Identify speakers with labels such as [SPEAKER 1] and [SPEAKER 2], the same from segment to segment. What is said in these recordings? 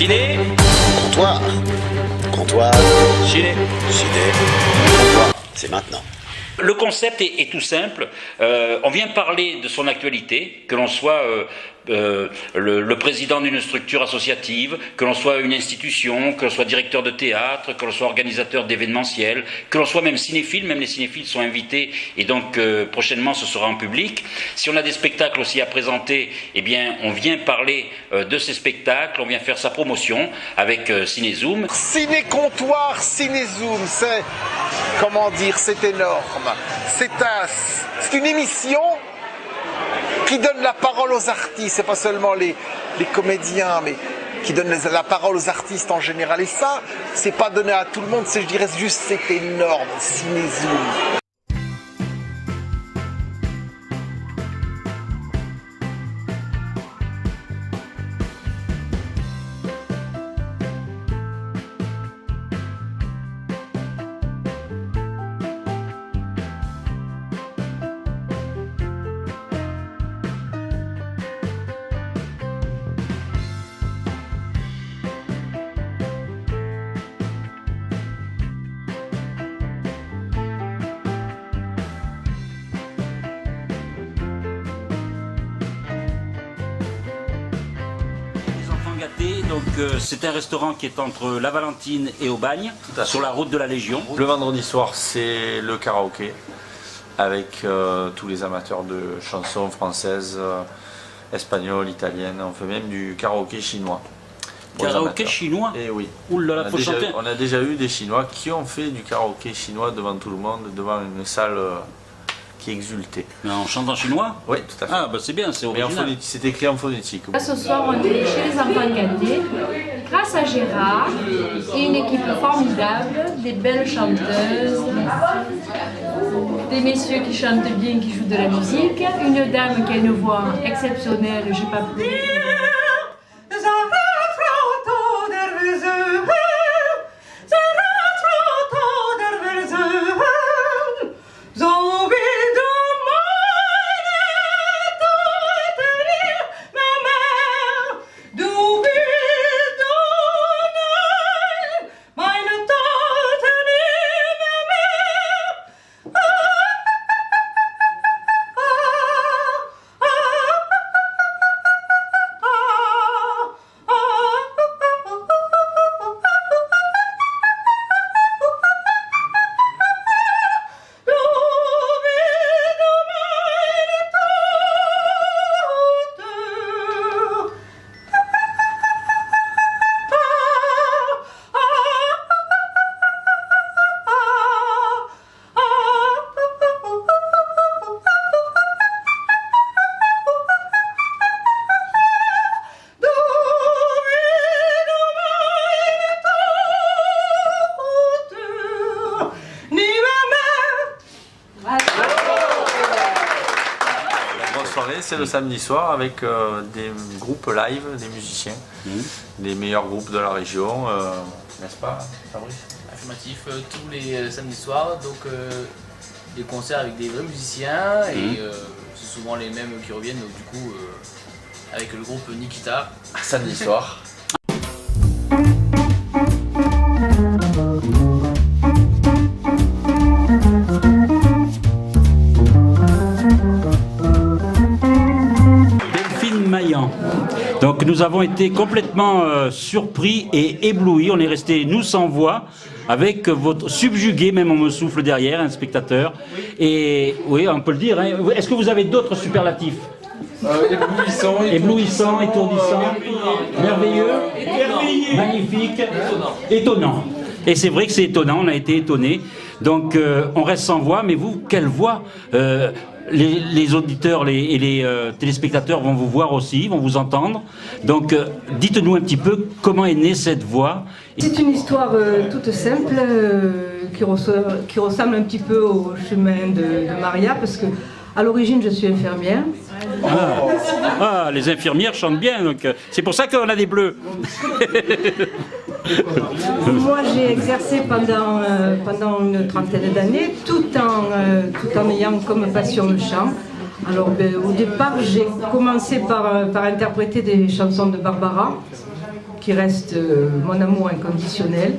[SPEAKER 1] Ciné.
[SPEAKER 2] Comptoir. Comptoir.
[SPEAKER 1] Ciné.
[SPEAKER 2] Ciné. Comptoir. C'est maintenant.
[SPEAKER 1] Le concept est tout simple. On vient parler de son actualité, que l'on soit le président d'une structure associative, que l'on soit une institution, que l'on soit directeur de théâtre, que l'on soit organisateur d'événementiels, que l'on soit même cinéphile. Même les cinéphiles sont invités et donc prochainement ce sera en public. Si on a des spectacles aussi à présenter, eh bien on vient parler de ces spectacles, on vient faire sa promotion avec Cinézoom.
[SPEAKER 3] Ciné-comptoir, Cinézoom, c'est, comment dire, c'est énorme. C'est une émission qui donne la parole aux artistes, c'est pas seulement les comédiens, mais qui donne la parole aux artistes en général. Et ça, c'est pas donné à tout le monde, je dirais juste c'est énorme, Cinézoom.
[SPEAKER 1] Donc c'est un restaurant qui est entre la Valentine et Aubagne, sur la route de la Légion.
[SPEAKER 4] Le vendredi soir, c'est le karaoké avec tous les amateurs de chansons françaises, espagnoles, italiennes. On fait même du karaoké chinois.
[SPEAKER 1] Karaoké chinois?
[SPEAKER 4] Et oui.
[SPEAKER 1] Oulala, faut chanter.
[SPEAKER 4] On a déjà eu des Chinois qui ont fait du karaoké chinois devant tout le monde, devant une salle qui exultait.
[SPEAKER 1] Mais en chantant chinois?
[SPEAKER 4] Oui, tout à fait.
[SPEAKER 1] Ah bah c'est bien, c'est original.
[SPEAKER 4] C'est écrit en phonétique.
[SPEAKER 5] Ce soir, on est chez les enfants gâtés, grâce à Gérard et une équipe formidable, des belles chanteuses, des messieurs qui chantent bien, qui jouent de la musique, une dame qui a une voix exceptionnelle, je sais pas plus.
[SPEAKER 4] C'est le samedi soir avec des groupes live, des musiciens, les meilleurs groupes de la région, n'est-ce pas Fabrice?
[SPEAKER 6] Affirmatif, tous les samedis soirs, donc des concerts avec des vrais musiciens et c'est souvent les mêmes qui reviennent, donc du coup avec le groupe Nikita.
[SPEAKER 4] Samedi soir.
[SPEAKER 1] Donc nous avons été complètement surpris et éblouis, on est resté nous sans voix, avec votre subjugué, même on me souffle derrière, un spectateur. Et oui, on peut le dire, hein. Est-ce que vous avez d'autres superlatifs? Éblouissant, étourdissant, merveilleux, magnifique, étonnant. Et c'est vrai que c'est étonnant, on a été étonnés. Donc on reste sans voix, mais vous, quelle voix les auditeurs et les téléspectateurs vont vous voir aussi, vont vous entendre. Donc dites-nous un petit peu comment est née cette voix.
[SPEAKER 5] C'est une histoire toute simple qui ressemble un petit peu au chemin de Maria, parce que à l'origine je suis infirmière.
[SPEAKER 1] Ah, les infirmières chantent bien, donc c'est pour ça qu'on a des bleus.
[SPEAKER 5] Moi, j'ai exercé pendant une trentaine d'années, tout en ayant comme passion le chant. Alors, au départ, j'ai commencé par interpréter des chansons de Barbara.
[SPEAKER 7] qui reste mon amour inconditionnel.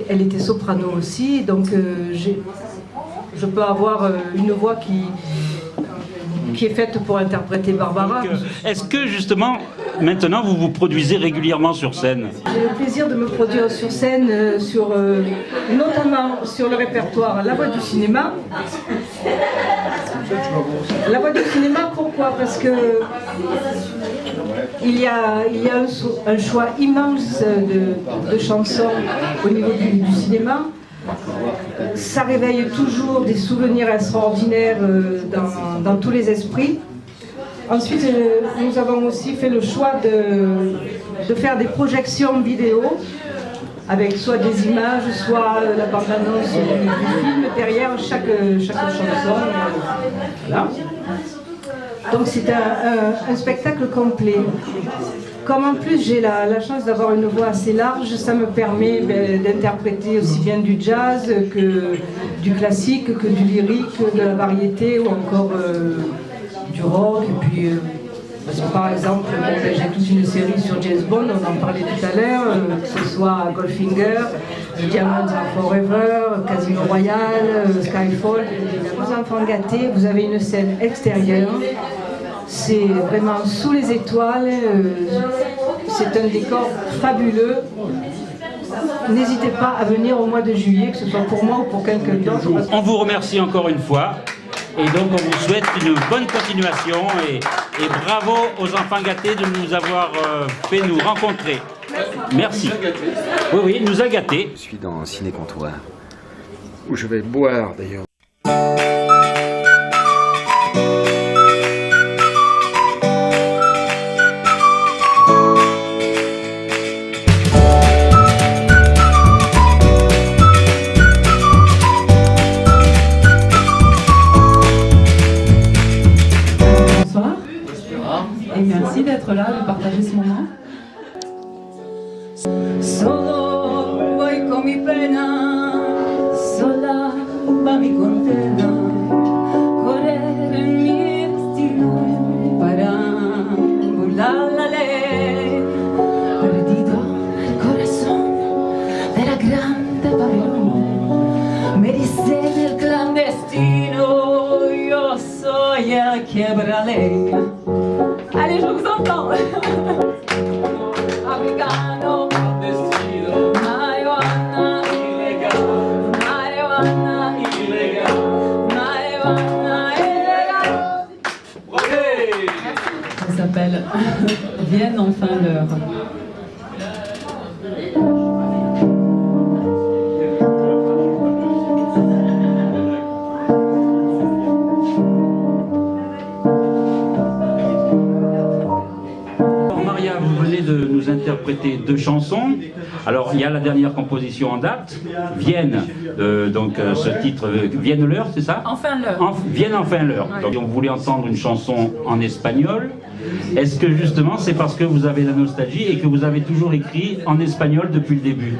[SPEAKER 7] Elle était soprano aussi, donc je peux avoir une voix qui est faite pour interpréter Barbara.
[SPEAKER 1] Est-ce que justement, maintenant, vous vous produisez régulièrement sur scène?
[SPEAKER 7] J'ai le plaisir de me produire sur scène, notamment sur le répertoire La Voix du cinéma. La Voix du cinéma, pourquoi? Parce que il y a un choix immense de chansons au niveau du cinéma. Ça réveille toujours des souvenirs extraordinaires dans tous les esprits. Ensuite, nous avons aussi fait le choix de faire des projections vidéo avec soit des images, soit la bande-annonce du film derrière chaque chanson. Voilà. Donc c'est un spectacle complet. Comme en plus j'ai la chance d'avoir une voix assez large, ça me permet d'interpréter aussi bien du jazz que du classique, que du lyrique, de la variété ou encore du rock. Et puis, par exemple, j'ai toute une série sur James Bond, on en parlait tout à l'heure, que ce soit Goldfinger, Diamonds Are Forever, Casino Royale, Skyfall. Vos enfants gâtés, vous avez une scène extérieure. C'est vraiment sous les étoiles, c'est un décor fabuleux. N'hésitez pas à venir au mois de juillet, que ce soit pour moi ou pour quelqu'un d'autre.
[SPEAKER 1] On vous remercie encore une fois et donc on vous souhaite une bonne continuation et bravo aux enfants gâtés de nous avoir fait nous rencontrer. Merci. Oui, il nous a gâtés.
[SPEAKER 2] Je suis dans Ciné Comptoir.
[SPEAKER 3] Où je vais boire d'ailleurs.
[SPEAKER 8] Et merci d'être là, de partager ce moment. Solo voy con mi pena, sola va mi condena, correr en mi destino para burlar la ley. Perdido el corazón de la grande Babilón, me dicen el clandestino, yo soy el quiebraley. Allez, je vous entends. Africano, marijuana, illégal, marijuana, illégal, marijuana, illégal. Ça s'appelle Vienne enfin l'heure.
[SPEAKER 1] De nous interpréter deux chansons. Alors il y a la dernière composition en date, Vienne, ce titre, Vienne l'heure, c'est ça?
[SPEAKER 8] Enfin l'heure.
[SPEAKER 1] Vienne enfin l'heure. Ouais. Donc on voulait entendre une chanson en espagnol. Est-ce que justement c'est parce que vous avez la nostalgie et que vous avez toujours écrit en espagnol depuis le début?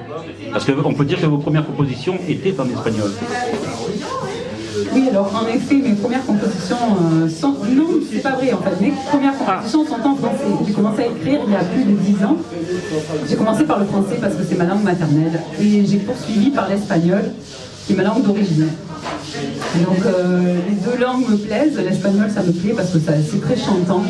[SPEAKER 1] Parce qu'on peut dire que vos premières compositions étaient en espagnol.
[SPEAKER 8] Oui, alors en effet, mes premières compositions sont... Non, c'est pas vrai en fait. Mes premières compositions sont en français. J'ai commencé à écrire il y a plus de 10 ans. J'ai commencé par le français parce que c'est ma langue maternelle. Et j'ai poursuivi par l'espagnol, qui est ma langue d'origine. Donc les deux langues me plaisent. L'espagnol, ça me plaît parce que c'est très chantant.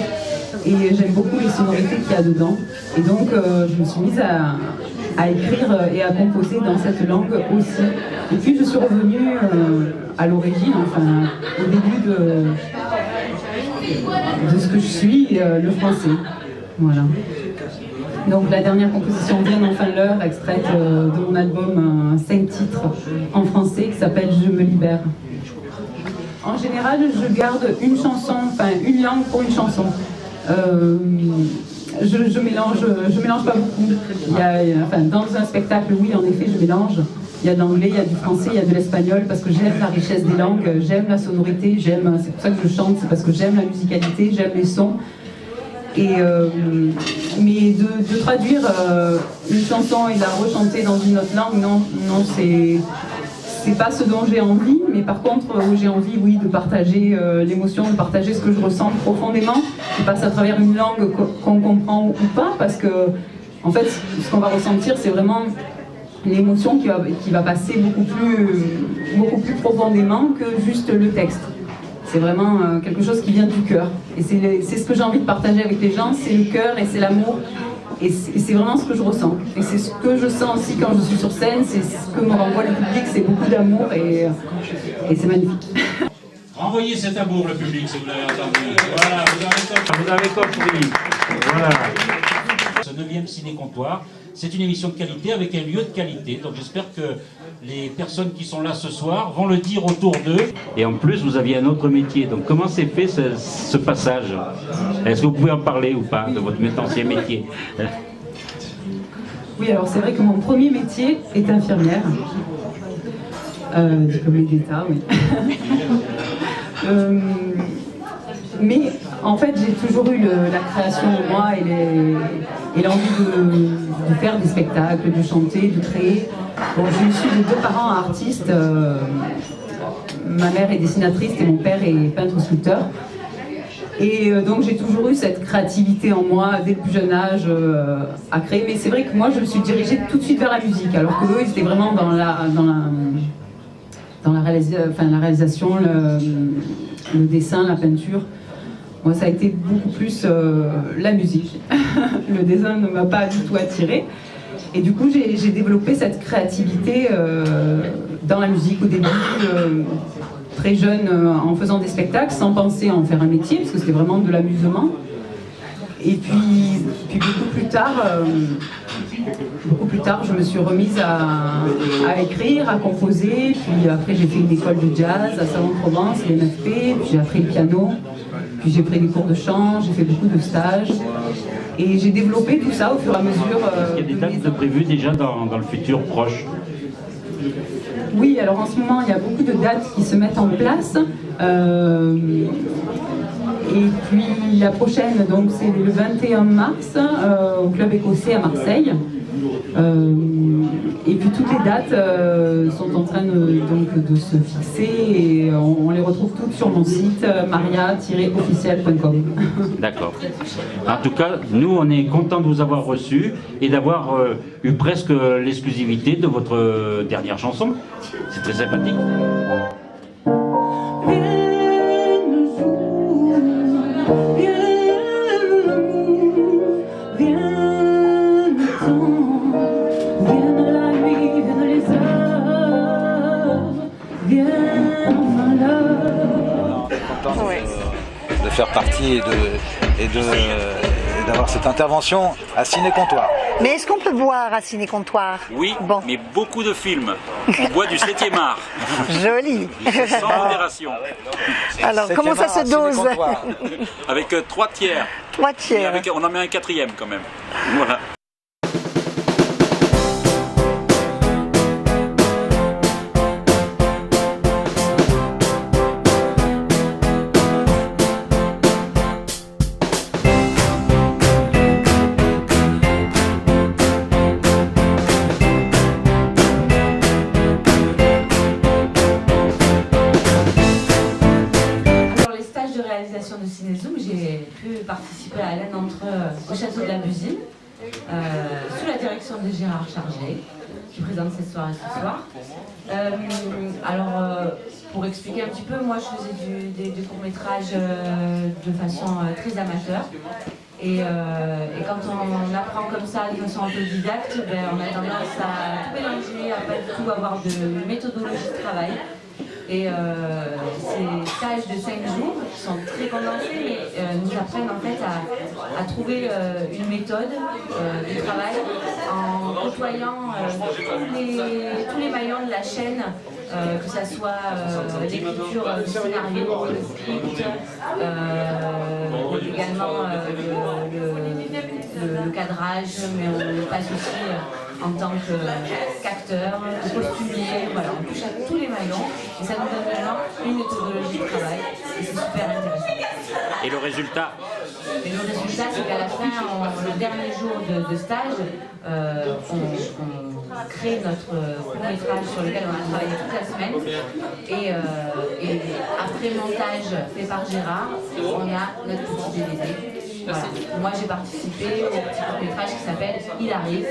[SPEAKER 8] Et j'aime beaucoup les sonorités qu'il y a dedans. Et donc je me suis mise à écrire et à composer dans cette langue aussi. Et puis je suis revenue à l'origine, enfin au début de ce que je suis, le français. Voilà. Donc la dernière composition Vienne enfin l'heure, extraite de mon album 5 titres en français qui s'appelle Je me libère. En général, je garde une chanson, enfin une langue pour une chanson. Je mélange pas beaucoup. Dans un spectacle, oui, en effet, je mélange. Il y a de l'anglais, il y a du français, il y a de l'espagnol, parce que j'aime la richesse des langues, j'aime la sonorité, c'est pour ça que je chante, c'est parce que j'aime la musicalité, j'aime les sons. Et, mais de traduire une chanson et de la rechanter dans une autre langue, non c'est pas ce dont j'ai envie, mais par contre où j'ai envie, oui, de partager l'émotion, de partager ce que je ressens profondément, qui passe à travers une langue qu'on comprend ou pas, parce que en fait, ce qu'on va ressentir, c'est vraiment l'émotion qui va passer beaucoup plus profondément que juste le texte. C'est vraiment quelque chose qui vient du cœur. Et c'est ce que j'ai envie de partager avec les gens, c'est le cœur et c'est l'amour. Et c'est vraiment ce que je ressens. Et c'est ce que je sens aussi quand je suis sur scène, c'est ce que me renvoie le public, c'est beaucoup d'amour et c'est magnifique.
[SPEAKER 9] Renvoyez cet amour, le public, si vous l'avez entendu. Voilà, vous avez compris. Voilà. Ce 9e ciné-comptoir, c'est une émission de qualité avec un lieu de qualité. Donc j'espère que les personnes qui sont là ce soir vont le dire autour d'eux. Et en plus, vous aviez un autre métier. Donc comment s'est fait ce passage? Est-ce que vous pouvez en parler ou pas de votre ancien métier?
[SPEAKER 8] Oui, alors c'est vrai que mon premier métier est infirmière. Diplômée d'État, oui. Mais en fait, j'ai toujours eu la création en moi et l'envie de faire des spectacles, de chanter, de créer. Bon, je suis de 2 parents artistes. Ma mère est dessinatrice et mon père est peintre-sculpteur. Et donc j'ai toujours eu cette créativité en moi dès le plus jeune âge à créer. Mais c'est vrai que moi, je me suis dirigée tout de suite vers la musique, alors qu'eux, ils étaient vraiment dans la réalisation, le dessin, la peinture. Moi, ça a été beaucoup plus la musique. Le dessin ne m'a pas du tout attirée. Et du coup, j'ai développé cette créativité dans la musique au début, très jeune, en faisant des spectacles, sans penser à en faire un métier, parce que c'était vraiment de l'amusement. Et puis beaucoup plus tard, je me suis remise à écrire, à composer. Puis après, j'ai fait une école de jazz à Salon-de-Provence, l'NFP. Puis j'ai appris le piano. Puis j'ai pris des cours de chant. J'ai fait beaucoup de stages. Et j'ai développé tout ça au fur et à mesure.
[SPEAKER 9] Il y a des dates de prévues déjà dans le futur proche?
[SPEAKER 8] Oui, alors en ce moment, il y a beaucoup de dates qui se mettent en place. Et puis la prochaine, donc c'est le 21 mars au Club Écossais à Marseille. Et puis toutes les dates sont en train de se fixer et on les retrouve toutes sur mon site maria-officiel.com.
[SPEAKER 9] D'accord. En tout cas, nous on est contents de vous avoir reçu et d'avoir eu presque l'exclusivité de votre dernière chanson. C'est très sympathique.
[SPEAKER 10] De faire partie et d'avoir cette intervention à Ciné-Comptoir.
[SPEAKER 11] Mais est-ce qu'on peut boire à Ciné-Comptoir?
[SPEAKER 1] Oui,
[SPEAKER 11] bon.
[SPEAKER 1] Mais beaucoup de films. On boit du 7e art.
[SPEAKER 11] Joli.
[SPEAKER 1] Sans modération.
[SPEAKER 11] Alors, comment ça se dose?
[SPEAKER 1] Avec 3 tiers.
[SPEAKER 11] 3 tiers.
[SPEAKER 1] On en met un 4e quand même. Voilà.
[SPEAKER 12] De Cinézoom, j'ai pu participer à l'un d'entre eux au château de la Busine, sous la direction de Gérard Charget, qui présente cette soirée ce soir. Pour expliquer un petit peu, moi je faisais des courts-métrages de façon très amateur. Et quand on apprend comme ça de façon autodidacte, on a tendance à tout mélanger, à pas du tout avoir de méthodologie de travail. Et ces stages de 5 jours qui sont très condensés, mais nous apprennent en fait à trouver une méthode de travail en côtoyant tous les maillons de la chaîne, que ce soit l'écriture du scénario, le script, également le cadrage, mais on passe aussi en tant qu'acteur, costumier, voilà, on touche à tous les maillons et ça nous donne vraiment une méthodologie de travail et c'est super intéressant.
[SPEAKER 1] Et le résultat?
[SPEAKER 12] Mais le résultat, c'est qu'à la fin, le dernier jour de stage, on crée notre court-métrage sur lequel on a travaillé toute la semaine. Et après montage fait par Gérard, on a notre petit DVD. Voilà. Moi, j'ai participé au petit court-métrage qui s'appelle Il arrive.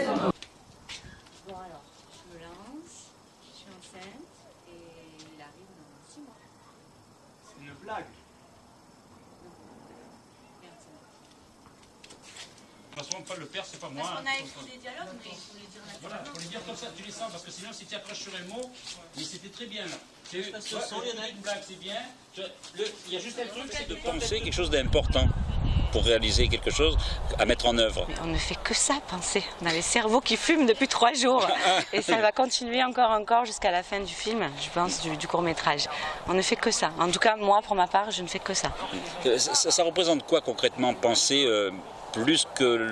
[SPEAKER 13] Bon alors, je me lance, je suis enceinte et il arrive dans 6 mois.
[SPEAKER 14] C'est une blague.
[SPEAKER 9] De toute façon, Paul le père, c'est pas moi.
[SPEAKER 13] Parce qu'on a écrit des dialogues, mais il faut les dire
[SPEAKER 9] Voilà, il faut les dire comme ça, tu les sens, parce que sinon, si tu accroches sur un mot, mais c'était très bien là. Il y en a une blague, c'est bien. Il y a juste un truc, c'est de penser quelque chose d'important pour réaliser quelque chose à mettre en œuvre.
[SPEAKER 15] Mais on ne fait que ça, penser. On a les cerveaux qui fument depuis 3 jours. Et ça va continuer encore jusqu'à la fin du film, je pense, du court-métrage. On ne fait que ça. En tout cas, moi, pour ma part, je ne fais que ça.
[SPEAKER 1] Ça représente quoi concrètement, penser plus que,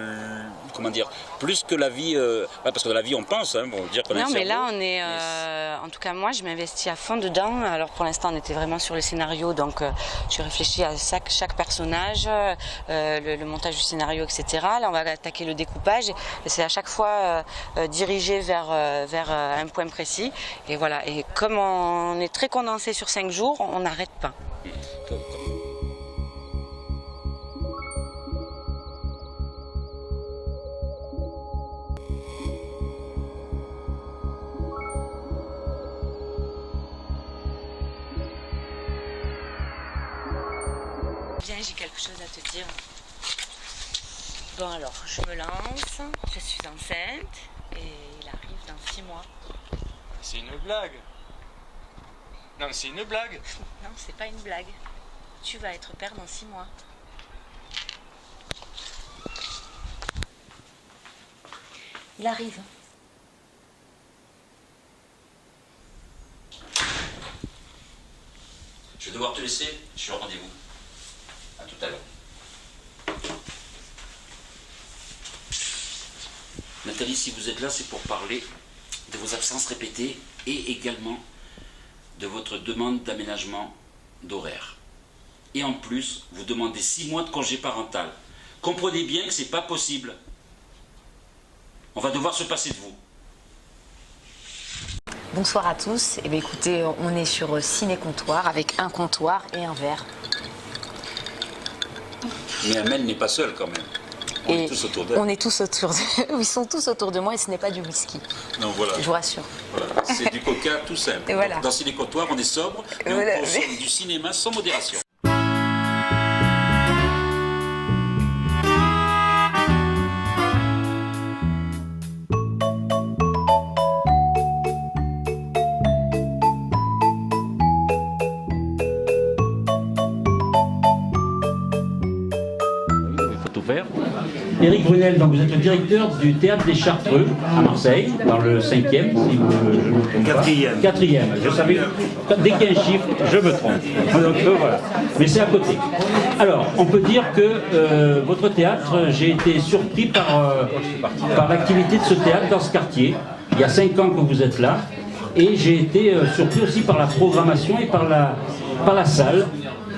[SPEAKER 1] comment dire, plus que la vie, parce que dans la vie on pense, hein, bon, dire qu'on a un
[SPEAKER 15] non mais
[SPEAKER 1] cerveau,
[SPEAKER 15] là on est, en tout cas moi je m'investis à fond dedans. Alors pour l'instant on était vraiment sur les scénarios, donc je réfléchis à chaque personnage, le montage du scénario, etc. Là on va attaquer le découpage et c'est à chaque fois dirigé vers un point précis. Et voilà, et comme on est très condensé sur 5 jours, on n'arrête pas. Viens, j'ai quelque chose à te dire. Bon alors, je me lance, je suis enceinte et il arrive dans 6 mois.
[SPEAKER 14] C'est une blague. Non, c'est une blague.
[SPEAKER 15] Non, c'est pas une blague. Tu vas être père dans 6 mois. Il arrive.
[SPEAKER 1] Je vais devoir te laisser, je suis au rendez-vous. À tout à l'heure. Nathalie, si vous êtes là, c'est pour parler de vos absences répétées et également de votre demande d'aménagement d'horaire. Et en plus, vous demandez 6 mois de congé parental. Comprenez bien que ce n'est pas possible. On va devoir se passer de vous.
[SPEAKER 16] Bonsoir à tous. Eh bien, écoutez, on est sur Ciné-Comptoir avec un comptoir et un verre.
[SPEAKER 1] Mais Amel n'est pas seule quand même. On est tous autour d'elle.
[SPEAKER 16] On est tous autour d'eux. Ils sont tous autour de moi et ce n'est pas du whisky.
[SPEAKER 1] Non, voilà.
[SPEAKER 16] Je vous rassure.
[SPEAKER 1] Voilà. C'est du coca tout simple.
[SPEAKER 16] Et voilà.
[SPEAKER 1] Dans Ciné-Comptoir, on est sobre, mais
[SPEAKER 16] voilà.
[SPEAKER 1] on consomme du cinéma sans modération.
[SPEAKER 9] Éric Brunel, donc vous êtes le directeur du Théâtre des Chartreux à Marseille, dans le 5e, si je me trompe pas. 4e. Je savais, dès qu'il y a un chiffre, je me trompe. Donc voilà. Mais c'est à côté. Alors, on peut dire que votre théâtre, j'ai été surpris par l'activité de ce théâtre dans ce quartier. Il y a 5 ans que vous êtes là. Et j'ai été surpris aussi par la programmation et par la salle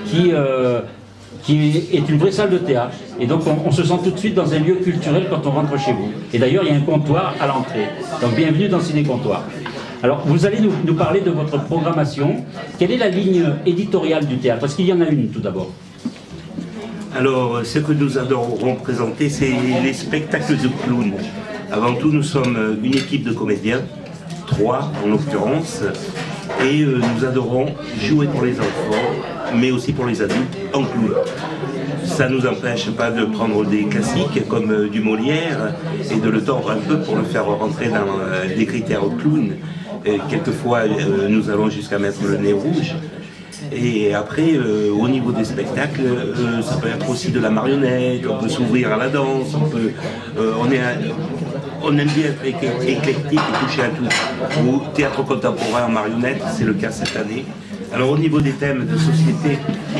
[SPEAKER 9] qui est une vraie salle de théâtre. Et donc on se sent tout de suite dans un lieu culturel quand on rentre chez vous. Et d'ailleurs, il y a un comptoir à l'entrée. Donc bienvenue dans Ciné-Comptoir. Alors, vous allez nous parler de votre programmation. Quelle est la ligne éditoriale du théâtre? Parce qu'il y en a une, tout d'abord.
[SPEAKER 17] Alors, ce que nous adorons présenter, c'est les spectacles de clowns. Avant tout, nous sommes une équipe de comédiens, 3 en l'occurrence, et nous adorons jouer pour les enfants, mais aussi pour les adultes, en clown. Ça ne nous empêche pas de prendre des classiques comme du Molière et de le tordre un peu pour le faire rentrer dans des critères clown. Quelquefois, nous allons jusqu'à mettre le nez rouge. Et après, au niveau des spectacles, ça peut être aussi de la marionnette, on peut s'ouvrir à la danse, on aime bien être éclectique et toucher à tout. Au théâtre contemporain en marionnette, c'est le cas cette année. Alors au niveau des thèmes de société,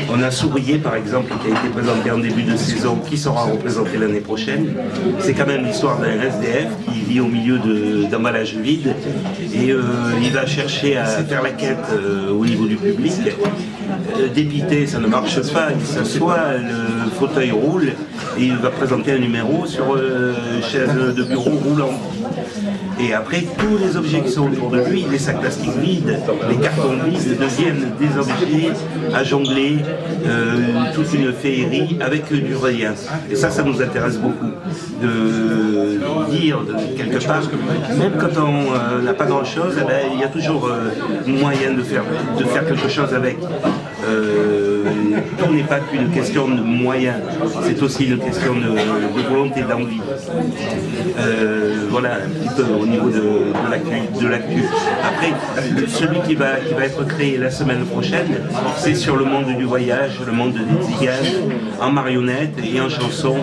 [SPEAKER 17] on a Sourier par exemple qui a été présenté en début de saison, qui sera représenté l'année prochaine. C'est quand même l'histoire d'un SDF qui vit au milieu d'emballages vides et il va chercher à faire la quête au niveau du public. dépité, ça ne marche pas. Il s'assoit, le fauteuil roule et il va présenter un numéro sur chaise de bureau roulante. Et après, tous les objets qui sont autour de lui, les sacs plastiques vides, les cartons vides deviennent des objets à jongler, toute une féerie avec du rien. Et ça nous intéresse beaucoup. De dire quelque part, même quand on n'a pas grand-chose, eh ben, il y a toujours moyen de faire quelque chose avec. Tout n'est pas qu'une question de moyens, c'est aussi une question de volonté, d'envie. Voilà un petit peu au niveau de l'actu. Après, celui qui va être créé la semaine prochaine, c'est sur le monde du voyage, le monde des tziganes, en marionnette et en chanson.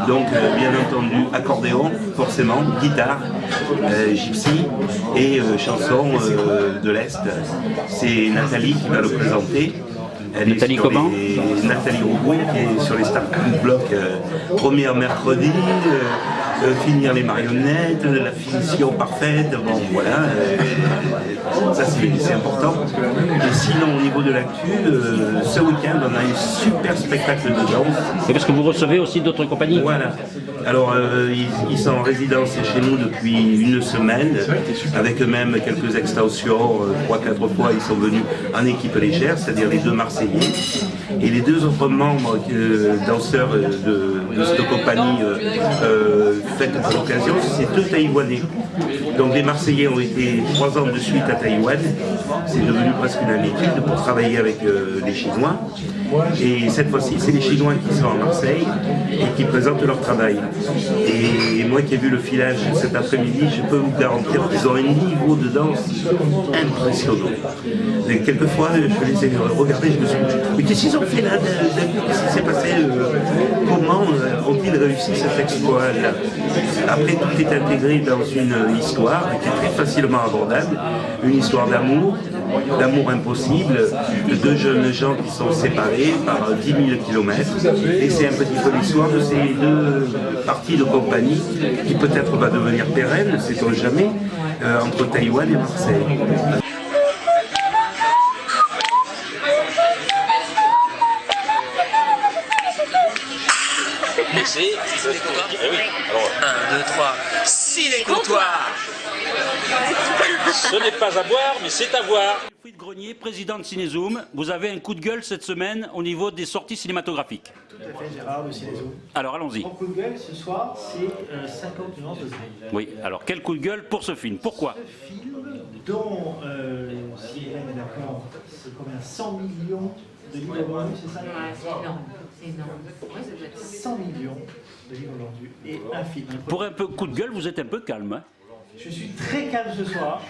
[SPEAKER 17] Donc bien entendu accordéon, forcément, guitare, gypsy et chanson de l'Est. C'est Nathalie qui va le présenter.
[SPEAKER 1] Nathalie comment?
[SPEAKER 17] Nathalie Roubaud qui est sur les starting blocks, premier mercredi, finir les marionnettes, la finition parfaite, bon voilà, ça c'est important. Et sinon au niveau de l'actu, ce week-end on a un super spectacle de danse.
[SPEAKER 1] Et parce que vous recevez aussi d'autres compagnies?
[SPEAKER 17] Voilà. Alors ils sont en résidence chez nous depuis une semaine, avec eux-mêmes quelques extensions, 3-4 fois ils sont venus en équipe légère, c'est-à-dire les deux Marseillais. Et les deux autres membres, danseurs de cette compagnie faite pour l'occasion, c'est deux Taïwanais. Donc les Marseillais ont été 3 ans de suite à Taïwan, c'est devenu presque une habitude pour travailler avec les Chinois. Et cette fois-ci, c'est les Chinois qui sont à Marseille et qui présentent leur travail. Et moi qui ai vu le filage cet après-midi, je peux vous garantir qu'ils ont un niveau de danse impressionnant. Et quelquefois, je les ai regardés, je me suis dit, mais qu'est-ce qu'ils ont fait là? Qu'est-ce qui s'est passé? Comment ont-ils réussi cet exploit-là? Après, tout est intégré dans une histoire qui est très facilement abordable, une histoire d'amour impossible, de deux jeunes gens qui sont séparés par 10 000 km. Et c'est un petit peu l'histoire de ces deux parties de compagnie qui peut-être va devenir pérenne, sait-on jamais, entre Taïwan et Marseille.
[SPEAKER 1] Et c'est ciné-comptoir. Eh oui. Alors,
[SPEAKER 6] 1, 2, 3. Ciné-comptoir.
[SPEAKER 1] Ce n'est pas à boire, mais c'est à voir. Wilfried Grenier, président de Cinézoom, vous avez un coup de gueule cette semaine au niveau des sorties cinématographiques.
[SPEAKER 18] Tout à fait, Gérard de Cinézoom.
[SPEAKER 1] Alors allons-y.
[SPEAKER 18] Mon coup de gueule ce soir, c'est 50 nuances de gris.
[SPEAKER 1] Oui, alors quel coup de gueule pour ce film? Pourquoi?
[SPEAKER 18] Ce film, dont, si Hélène est d'accord, c'est combien? 100 millions de livres vendus, c'est ça?
[SPEAKER 12] Ouais, c'est énorme. C'est énorme. Ouais, ça doit être
[SPEAKER 18] 100 millions de livres vendus et un film.
[SPEAKER 1] Pour un peu coup de gueule, vous êtes un peu calme. Hein?
[SPEAKER 18] Je suis très calme ce soir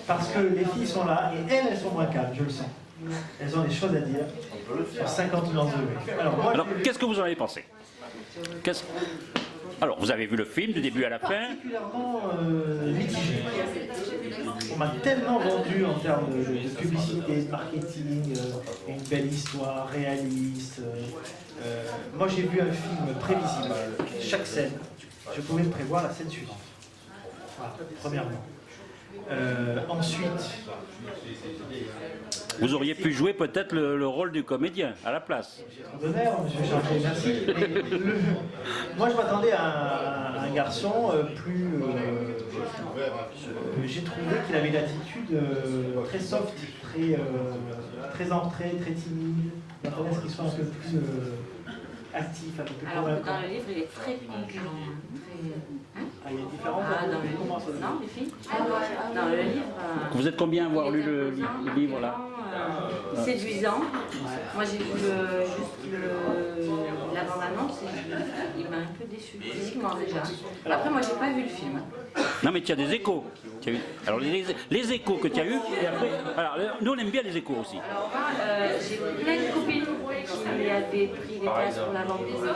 [SPEAKER 18] parce que les filles sont là et elles sont moins calmes, je le sens. Elles ont des choses à dire sur 50 nuances de gris.
[SPEAKER 1] Alors qu'est-ce que vous en avez pensé? Alors, vous avez vu le film du début à la fin?
[SPEAKER 18] Particulièrement mitigé. On m'a tellement vendu en termes de publicité, de marketing, une belle histoire, réaliste. Moi j'ai vu un film prévisible. Chaque scène, je pouvais me prévoir la scène suivante. Voilà, premièrement. Ensuite...
[SPEAKER 1] Vous auriez pu jouer peut-être le rôle du comédien à la place.
[SPEAKER 18] D'honneur, monsieur Chargé, merci. Moi je m'attendais à un garçon plus... j'ai trouvé qu'il avait une attitude très soft, très entrée, très timide. Je m'attendais à ce qu'il soit un peu plus actif, un peu plus
[SPEAKER 12] Alors
[SPEAKER 18] convaincant.
[SPEAKER 12] dans le livre, il est très concurrent.
[SPEAKER 18] Ah, il y a différents
[SPEAKER 12] dans le livre. Non, les filles dans le livre...
[SPEAKER 1] Vous êtes combien à avoir lu le livre là?
[SPEAKER 12] Séduisant. Moi j'ai vu juste la bande-annonce et il m'a un peu déçu, physiquement déjà. Après moi j'ai pas vu le film.
[SPEAKER 1] Non mais tu as des échos. Alors les échos que tu as eu, et après, alors, nous on aime bien les échos aussi.
[SPEAKER 12] Alors moi j'ai plein de copines qui avaient pris des places pour la bande dessinée,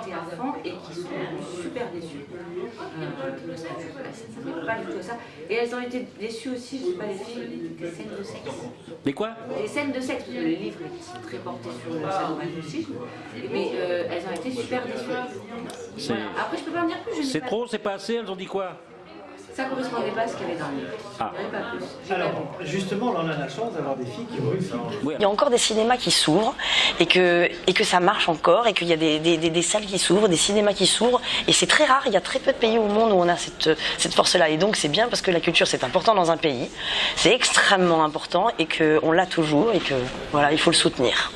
[SPEAKER 12] qui étaient à fond et qui sont super déçues. Parce que ça ne fait pas du tout ça. Et elles ont été déçues aussi, je ne sais pas les filles, des scènes de sexe.
[SPEAKER 1] Des quoi?
[SPEAKER 12] Des scènes de sexe, parce que les livres sont très portés sur le sadomasochisme, mais elles ont été super déçues. Voilà. Après je peux pas en dire plus.
[SPEAKER 1] C'est trop, c'est pas assez, elles ont dit quoi?
[SPEAKER 12] ça correspondait pas à ce qu'il y avait dans le livre.
[SPEAKER 1] Ah.
[SPEAKER 12] Il n'y avait pas plus.
[SPEAKER 18] Alors, justement, là, on a la chance d'avoir des filles qui ont eu le film.
[SPEAKER 16] Il y a encore des cinémas qui s'ouvrent et que ça marche encore et qu'il y a des salles qui s'ouvrent, des cinémas qui s'ouvrent et c'est très rare, il y a très peu de pays au monde où on a cette force-là et donc c'est bien parce que la culture c'est important dans un pays, c'est extrêmement important et qu'on l'a toujours et que voilà, il faut le soutenir.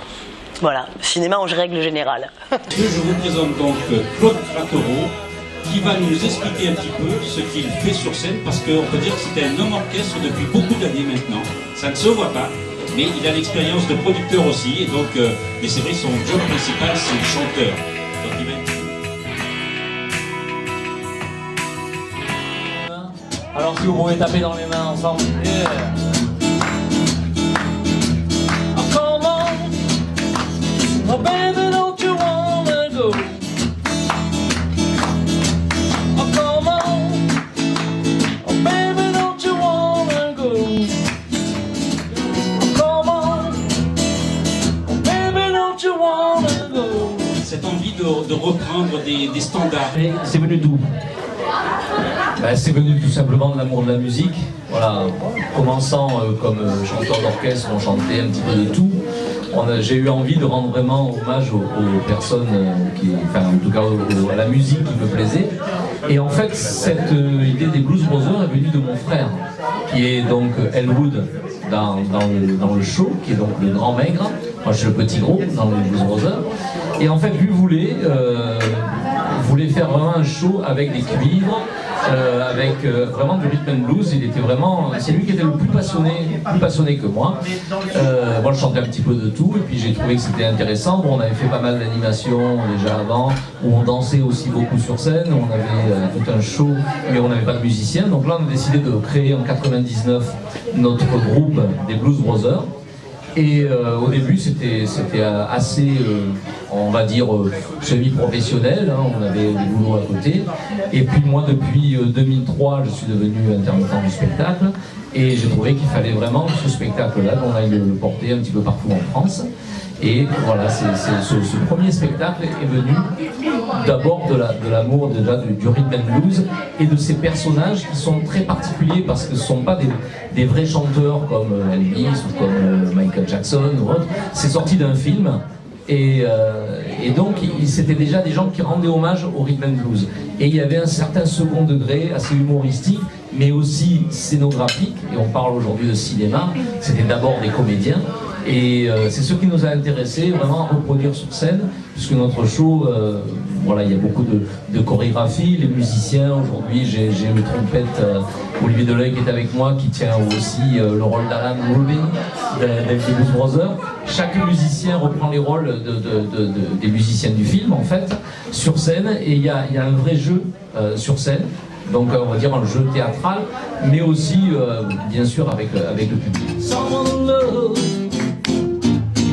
[SPEAKER 16] Voilà, cinéma en règle générale.
[SPEAKER 9] Je vous présente donc Claude Frattereau qui va nous expliquer un petit peu ce qu'il fait sur scène parce qu'on peut dire que c'était un homme orchestre depuis beaucoup d'années maintenant. Ça ne se voit pas, mais il a l'expérience de producteur aussi et donc, mais c'est vrai, son job principal c'est chanteur. Donc, il va être...
[SPEAKER 19] Alors si vous pouvez taper dans les mains ensemble. Yeah. Oh, come on. Oh baby, don't you wanna go? Oh come on. Oh baby, don't you wanna go? Oh come on. Oh baby, don't you wanna go?
[SPEAKER 9] Cette envie de reprendre des standards.
[SPEAKER 19] C'est venu d'où? Ben, c'est venu tout simplement de l'amour de la musique. Voilà, commençant comme chanteur d'orchestre, on chantait un petit peu de tout. J'ai eu envie de rendre vraiment hommage aux personnes, enfin en tout cas à la musique qui me plaisait. Et en fait, cette idée des Blues Brothers est venue de mon frère, qui est donc Elwood dans le show, qui est donc le grand maigre. Moi, je suis le petit gros dans les Blues Brothers. Et en fait, lui voulait faire vraiment un show avec des cuivres, avec vraiment du rhythm and blues. Il était vraiment, c'est lui qui était le plus passionné que moi. Moi, je chantais un petit peu de tout, et puis j'ai trouvé que c'était intéressant. Bon, on avait fait pas mal d'animations déjà avant, où on dansait aussi beaucoup sur scène. On avait tout un show, mais on n'avait pas de musiciens. Donc là, on a décidé de créer en 99 notre groupe des Blues Brothers. Et au début, c'était assez, on va dire, semi-professionnel, hein, on avait du boulot à côté. Et puis moi, depuis 2003, je suis devenu intermittent du spectacle. Et j'ai trouvé qu'il fallait vraiment que ce spectacle-là, on aille le porter un petit peu partout en France. Et voilà, ce premier spectacle est venu d'abord de l'amour déjà du rhythm and blues et de ces personnages qui sont très particuliers parce que ce ne sont pas des vrais chanteurs comme Elvis ou comme Michael Jackson ou autre. C'est sorti d'un film et donc c'était déjà des gens qui rendaient hommage au rhythm and blues. Et il y avait un certain second degré assez humoristique mais aussi scénographique, et on parle aujourd'hui de cinéma, c'était d'abord des comédiens. Et c'est ce qui nous a intéressés vraiment à reproduire sur scène, puisque notre show, voilà, il y a beaucoup de chorégraphie, les musiciens, aujourd'hui j'ai le trompette Olivier Deleuil qui est avec moi, qui tient aussi le rôle d'Alan Rubin, des Blues Brothers. Chaque musicien reprend les rôles des musiciens du film en fait, sur scène, et il y a un vrai jeu sur scène. Donc on va dire un jeu théâtral, mais aussi bien sûr avec le public.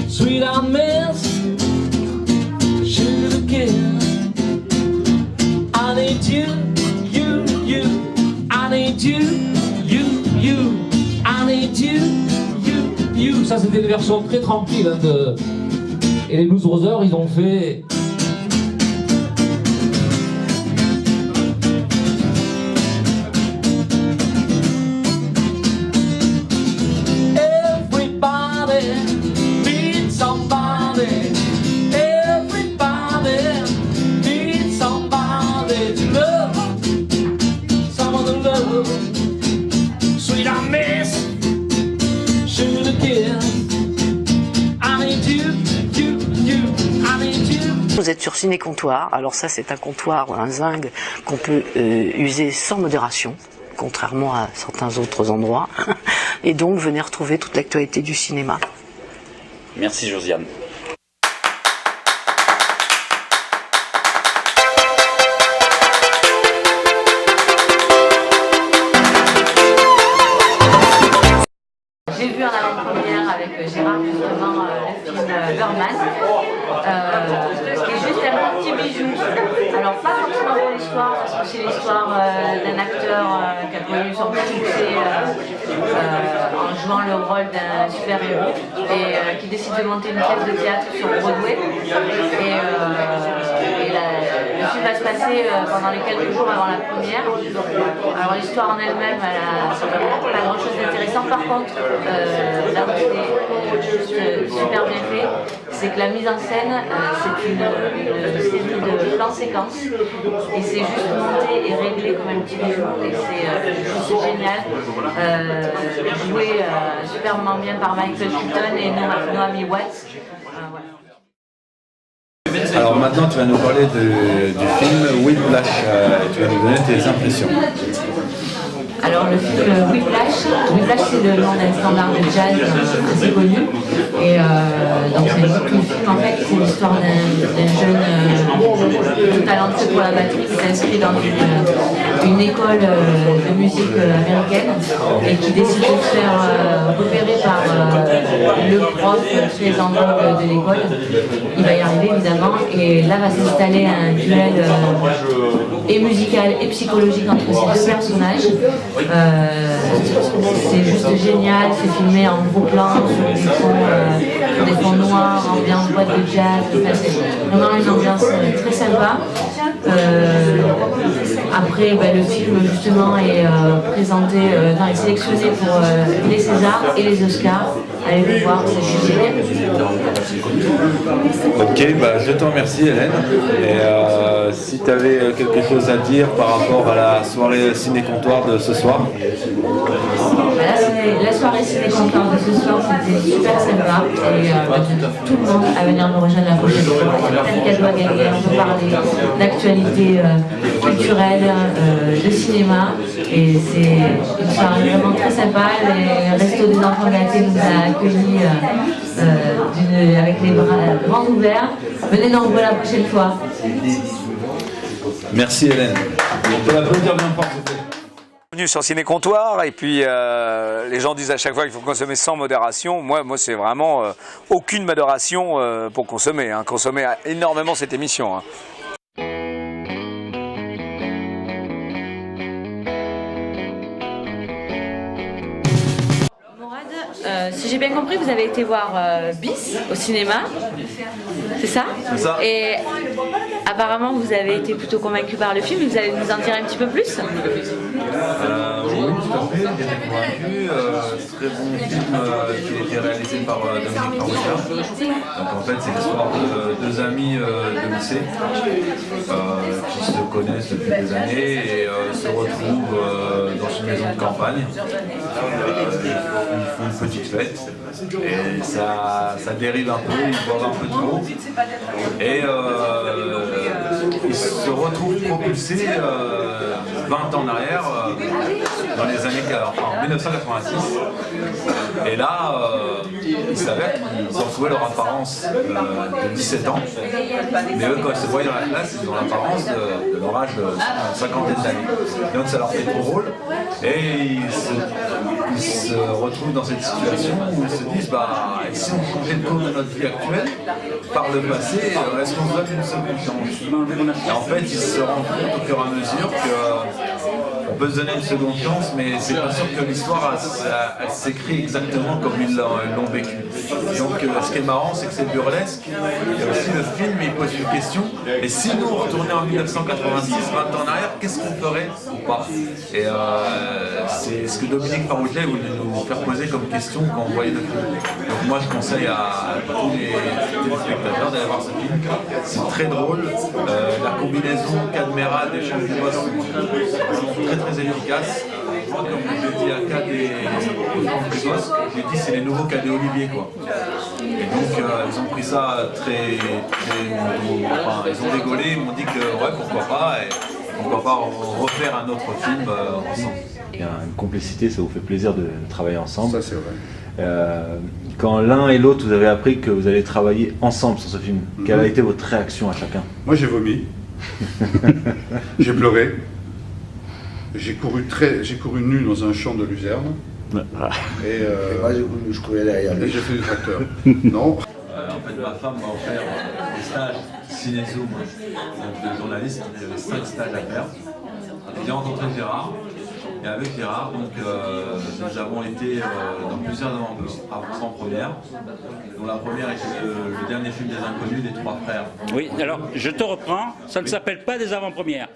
[SPEAKER 19] Sweetheart miss, should again. I need you, I need you, I need you. Ça c'était une version très tranquille hein, et les Blues Brothers ils ont fait.
[SPEAKER 20] Vous êtes sur Ciné Comptoir, alors ça c'est un comptoir, un zinc qu'on peut user sans modération, contrairement à certains autres endroits, et donc venez retrouver toute l'actualité du cinéma.
[SPEAKER 1] Merci Josiane.
[SPEAKER 12] J'ai vu en avant-première avec Gérard justement le film Birdman, qui est juste un petit bijou. Alors pas forcément pour l'histoire, parce que c'est l'histoire d'un acteur qui a connu son succès en jouant le rôle d'un super-héros et qui décide de monter une pièce de théâtre sur Broadway. Et Le film va se passer pendant les quelques jours avant la première. Alors l'histoire en elle-même, elle a pas grand chose d'intéressant. Par contre, là où c'est juste super bien fait, c'est que la mise en scène, c'est une série de plans-séquences. Et c'est juste monté et réglé comme un petit bijou. Et c'est juste génial. Joué superbement bien par Michael Keaton et Naomi Watts.
[SPEAKER 21] Alors maintenant tu vas nous parler du film Whiplash, tu vas nous donner tes impressions.
[SPEAKER 12] Alors le film Whiplash c'est le nom d'un standard de jazz assez connu. Et donc c'est le film en fait, c'est l'histoire d'un jeune tout talentueux pour la batterie qui s'inscrit dans une école de musique américaine et qui décide de se faire repérer par le prof très en vogue de l'école. Il va y arriver évidemment et là va s'installer un duel et musical et psychologique entre ces deux personnages. C'est juste génial, c'est filmé en gros plan sur des fonds noirs, ambiance boîte de jazz, c'est vraiment une ambiance très sympa. Après le film justement est présenté, est sélectionné pour les Césars et les Oscars. Allez le voir, c'est juste génial.
[SPEAKER 21] Ok, je te remercie Hélène. Et si tu avais quelque chose à dire par rapport à la soirée ciné-comptoir de ce soir.
[SPEAKER 12] La soirée ciné-comptoir de ce soir, c'était super sympa. Et tout le monde à venir nous rejoindre la prochaine fois. Il y a plein de cadeaux à gagner, on peut parler d'actualité culturelle, de cinéma. Et c'est une soirée vraiment très sympa. Le Resto des Enfants Gâtés nous a accueillis avec les bras grands ouverts. Venez nombreux la prochaine fois.
[SPEAKER 21] Merci Hélène. On peut l'applaudir bien fort, s'il vous plaît.
[SPEAKER 22] Bienvenue sur Ciné Comptoir et puis les gens disent à chaque fois qu'il faut consommer sans modération. Moi c'est vraiment aucune modération pour consommer. Consommer énormément cette émission.
[SPEAKER 12] Si j'ai bien compris, vous avez été voir Bis au cinéma, c'est ça?
[SPEAKER 21] C'est ça.
[SPEAKER 12] Et apparemment, vous avez été plutôt convaincu par le film. Vous allez nous en dire un petit peu plus?
[SPEAKER 21] Oui, tout à fait, j'ai été convaincu. Très bon film qui a été réalisé par Dominique Farrugia. Donc en fait, c'est l'histoire de deux amis de lycée qui se connaissent depuis des années et se retrouvent dans une maison de campagne. Ils font une petite fête et ça dérive un peu, ils boivent un peu trop et ils se retrouvent propulsés 20 ans en arrière dans les années en 1986 et là il s'avère qu'ils ont retrouvé leur apparence de 17 ans mais eux quand ils se voient dans la classe ils ont l'apparence de leur âge de cinquantaine d'années donc ça leur fait trop drôle et ils se retrouvent dans cette situation où ils se disent et si on changeait le cours de notre vie actuelle par le passé, est-ce qu'on se donne une seconde chance? Et en fait, ils se rendent compte au fur et à mesure qu'on peut se donner une seconde chance, mais c'est pas sûr que l'histoire elle s'écrit exactement comme ils l'ont vécu. Donc ce qui est marrant, c'est que c'est burlesque. Il y a aussi le film, il pose une question. Et si nous on retournait en 1986, 20 ans en arrière, qu'est-ce qu'on ferait ou pas? Et c'est ce que Dominique Farrugia voulait nous faire poser comme question quand on voyait le film. Donc moi je conseille à tous les téléspectateurs d'aller voir ce film. C'est très drôle. La combinaison caméra des chefs du boss sont très très efficaces. Moi, comme je l'ai dit à Cad et Franck Précoce, j'ai dit c'est les nouveaux cadets Olivier quoi. Et donc ils ont pris ça très ils ont rigolé, ils m'ont dit que ouais pourquoi pas et pourquoi pas refaire un autre film ensemble.
[SPEAKER 23] Il y a une complicité, ça vous fait plaisir de travailler ensemble.
[SPEAKER 24] Ça c'est vrai.
[SPEAKER 23] Quand l'un et l'autre vous avez appris que vous allez travailler ensemble sur ce film, quelle a été votre réaction à chacun?
[SPEAKER 24] Moi j'ai vomi, j'ai pleuré. J'ai couru nu dans un champ de luzerne. Et moi je courais derrière lui. Et j'ai fait du tracteur. Non.
[SPEAKER 21] En fait, ma femme m'a offert des stages ciné-zoom de journaliste. Il y avait 5 stages à faire. J'ai rencontré Gérard. Et avec Gérard, donc, nous avons été dans plusieurs avant-premières, dont la première était le dernier film des Inconnus, des Trois Frères.
[SPEAKER 1] Oui, alors je te reprends, ça ne s'appelle pas des avant-premières.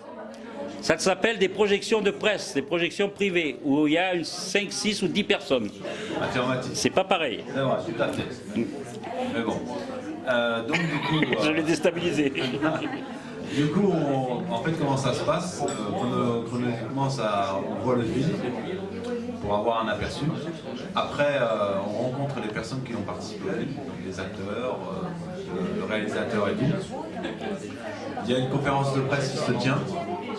[SPEAKER 1] Ça s'appelle des projections de presse, des projections privées, où il y a 5, 6 ou 10 personnes.
[SPEAKER 21] Affirmatif.
[SPEAKER 1] C'est pas pareil.
[SPEAKER 21] C'est vrai, tout à fait. Mais bon. Donc du coup...
[SPEAKER 1] Je l'ai déstabilisé.
[SPEAKER 21] Du coup, en fait, comment ça se passe? Chronologiquement, on voit le film pour avoir un aperçu. Après, on rencontre les personnes qui ont participé au film, donc les acteurs, le réalisateur et tout. Il y a une conférence de presse qui se tient,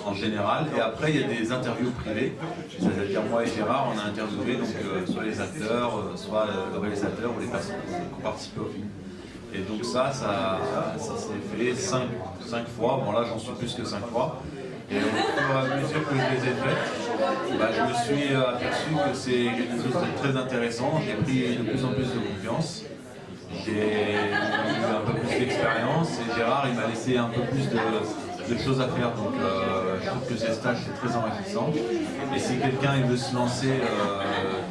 [SPEAKER 21] en général, et après, il y a des interviews privées. C'est-à-dire, moi et Gérard, on a interviewé donc, soit les acteurs, soit le réalisateur ou les personnes qui ont participé au film. Et donc ça s'est fait 5 fois. Bon là j'en suis plus que 5 fois. Et au fur et à mesure que je les ai faites, bah, je me suis aperçu que c'est quelque chose de très intéressant. J'ai pris de plus en plus de confiance. J'ai eu un peu plus d'expérience et Gérard il m'a laissé un peu plus de choses à faire. Donc je trouve que ces stages c'est très enrichissant. Et si quelqu'un veut se lancer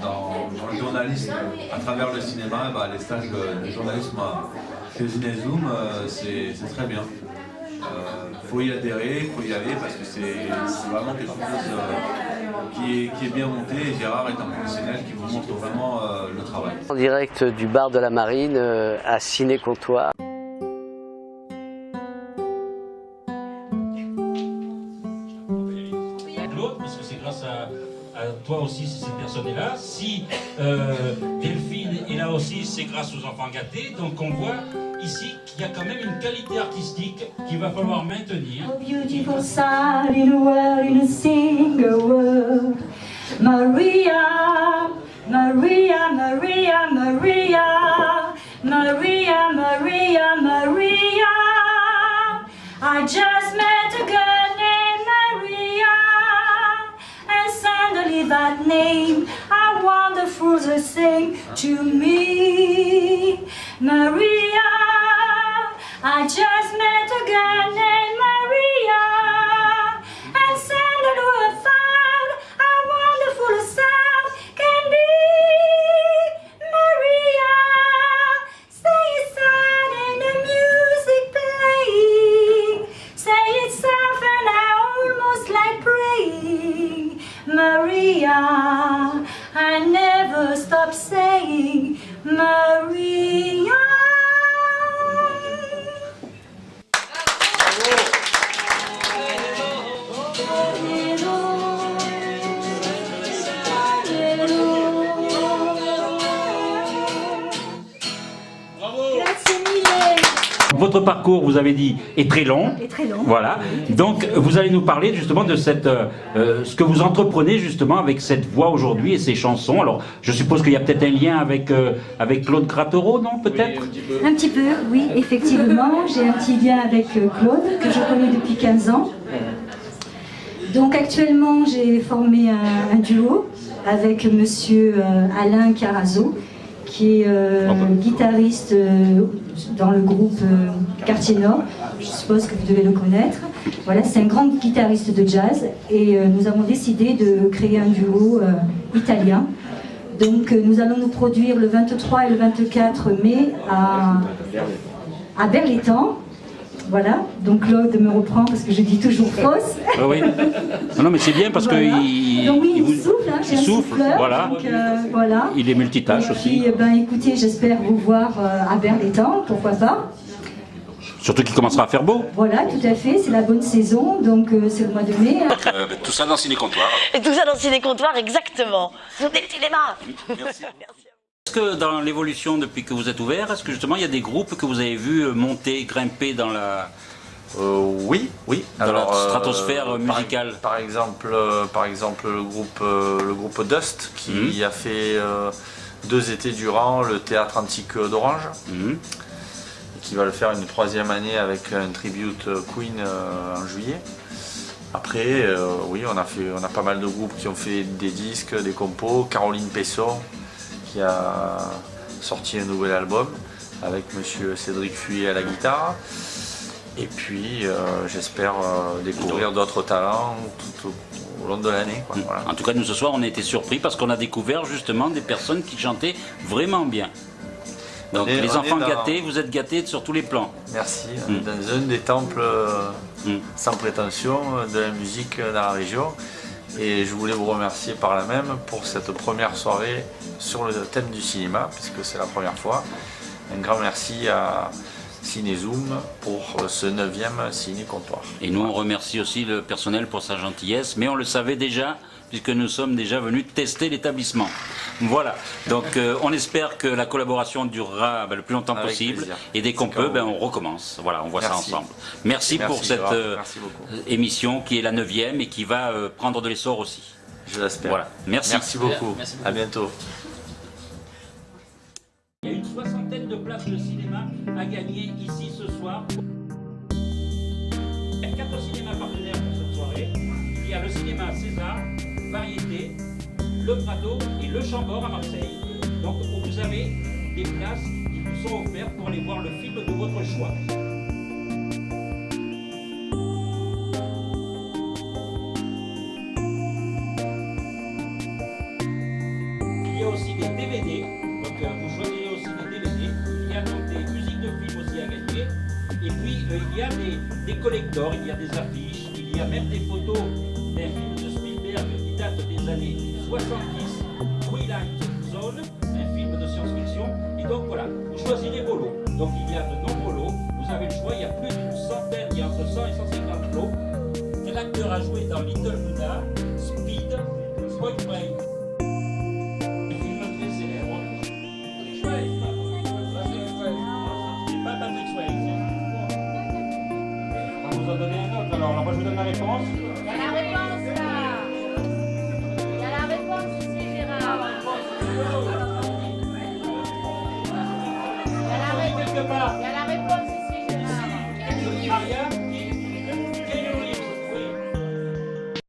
[SPEAKER 21] dans le journalisme à travers le cinéma, bah, les stages de journalisme chez Cinézoom, c'est très bien. Faut y adhérer, faut y aller parce que c'est vraiment quelque chose qui est bien monté et Gérard est un professionnel qui vous montre vraiment le travail.
[SPEAKER 2] En direct du bar de la Marine à Ciné-Comptoir.
[SPEAKER 9] Claude, parce que c'est grâce à toi aussi si cette personne est là. Si Delphine est là aussi, c'est grâce aux enfants gâtés. Donc on voit ici qu'il y a quand même une qualité artistique qu'il va falloir maintenir.
[SPEAKER 4] A beautiful sight in a world, in a single world. Maria, Maria, Maria, Maria, Maria, Maria, Maria. I just met a girl named Maria, and suddenly that name, I wonderful the thing to me. Maria, I just met a girl named Maria, and suddenly I found how wonderful a sound can be. Maria, say it sound and the music playing, say it soft and I almost like praying. Maria, I never stop saying Maria.
[SPEAKER 1] Votre parcours, vous avez dit, est très long.
[SPEAKER 4] Et très long.
[SPEAKER 1] Voilà. Donc, vous allez nous parler justement de cette, ce que vous entreprenez justement avec cette voix aujourd'hui et ces chansons. Alors, je suppose qu'il y a peut-être un lien avec Claude Grattereau, non, peut-être?
[SPEAKER 4] Un petit peu, oui, effectivement. J'ai un petit lien avec Claude, que je connais depuis 15 ans. Donc, actuellement, j'ai formé un duo avec monsieur Alain Carazo, qui est guitariste dans le groupe Quartier Nord. Je suppose que vous devez le connaître. Voilà, c'est un grand guitariste de jazz et nous avons décidé de créer un duo italien. Donc nous allons nous produire le 23 et le 24 mai à Berlétan. Voilà, donc Claude me reprend parce que je dis toujours fausse.
[SPEAKER 1] Ah oui. Non, mais c'est bien parce
[SPEAKER 4] voilà.
[SPEAKER 1] que
[SPEAKER 4] donc oui, il souffle, hein, j'ai un souffleur,
[SPEAKER 1] voilà.
[SPEAKER 4] Donc, voilà.
[SPEAKER 1] Il est multitâche aussi.
[SPEAKER 4] Et puis, écoutez, j'espère vous voir à Berlétan, pourquoi pas.
[SPEAKER 1] Surtout qu'il commencera à faire beau.
[SPEAKER 4] Voilà, tout à fait, c'est la bonne saison, donc c'est le mois de mai.
[SPEAKER 1] Tout ça dans Ciné-Comptoir.
[SPEAKER 16] Et tout ça dans Ciné-Comptoir, exactement. Sur des cinémas.
[SPEAKER 1] Merci. Est-ce que dans l'évolution depuis que vous êtes ouvert, est-ce que justement il y a des groupes que vous avez vus monter, grimper dans la...
[SPEAKER 5] Oui.
[SPEAKER 1] Dans la stratosphère musicale.
[SPEAKER 5] Par exemple, le groupe Dust qui a fait 2 étés durant le théâtre antique d'Orange, et qui va le faire une 3e année avec un tribute Queen en juillet. Après, oui, on a pas mal de groupes qui ont fait des disques, des compos. Caroline Pessot qui a sorti un nouvel album avec monsieur Cédric Fuyet à la guitare. Et puis j'espère découvrir d'autres talents tout au long de l'année. Voilà.
[SPEAKER 1] En tout cas, nous ce soir, on a été surpris parce qu'on a découvert justement des personnes qui chantaient vraiment bien. Donc les enfants gâtés, vous êtes gâtés sur tous les plans.
[SPEAKER 5] Merci. On est dans un des temples sans prétention de la musique dans la région. Et je voulais vous remercier par là même pour cette première soirée sur le thème du cinéma, puisque c'est la première fois. Un grand merci à Cinézoom pour ce 9e ciné-comptoir.
[SPEAKER 1] Et nous, on remercie aussi le personnel pour sa gentillesse, mais on le savait déjà, puisque nous sommes déjà venus tester l'établissement. Voilà, donc on espère que la collaboration durera le plus longtemps possible, plaisir. Et dès qu'on peut, on recommence. Voilà, on voit ça ensemble. Merci pour cette émission qui est la 9e et qui va prendre de l'essor aussi.
[SPEAKER 5] Je l'espère.
[SPEAKER 1] Voilà, merci.
[SPEAKER 5] Merci beaucoup. À bientôt.
[SPEAKER 9] Il y a une 60aine de places de cinéma à gagner ici ce soir. Il y a 4 cinémas partenaires pour cette soirée. Il y a le cinéma César, Variété, le Prado et le Chambord à Marseille. Donc vous avez des places qui vous sont offertes pour aller voir le film de votre choix. Il y a aussi des DVD, donc vous choisirez aussi des DVD. Il y a donc des musiques de films aussi à gagner. Et puis il y a des collectors, il y a des affiches, il y a même des photos d'un film de Spielberg qui date des années 70, Twilight Zone, un film de science-fiction. Et donc voilà, vous choisirez vos lots. Donc il y a de nombreux lots, vous avez le choix, il y a plus d'une centaine, il y a entre 100 et 150 lots. Quel acteur a joué dans Little Buddha, Speed, Point Break? Le film très célèbre. Patrick Swayze. C'est pas Patrick Swayze. On va vous en donner un autre. Alors moi je vous donne la réponse.
[SPEAKER 13] La réponse là.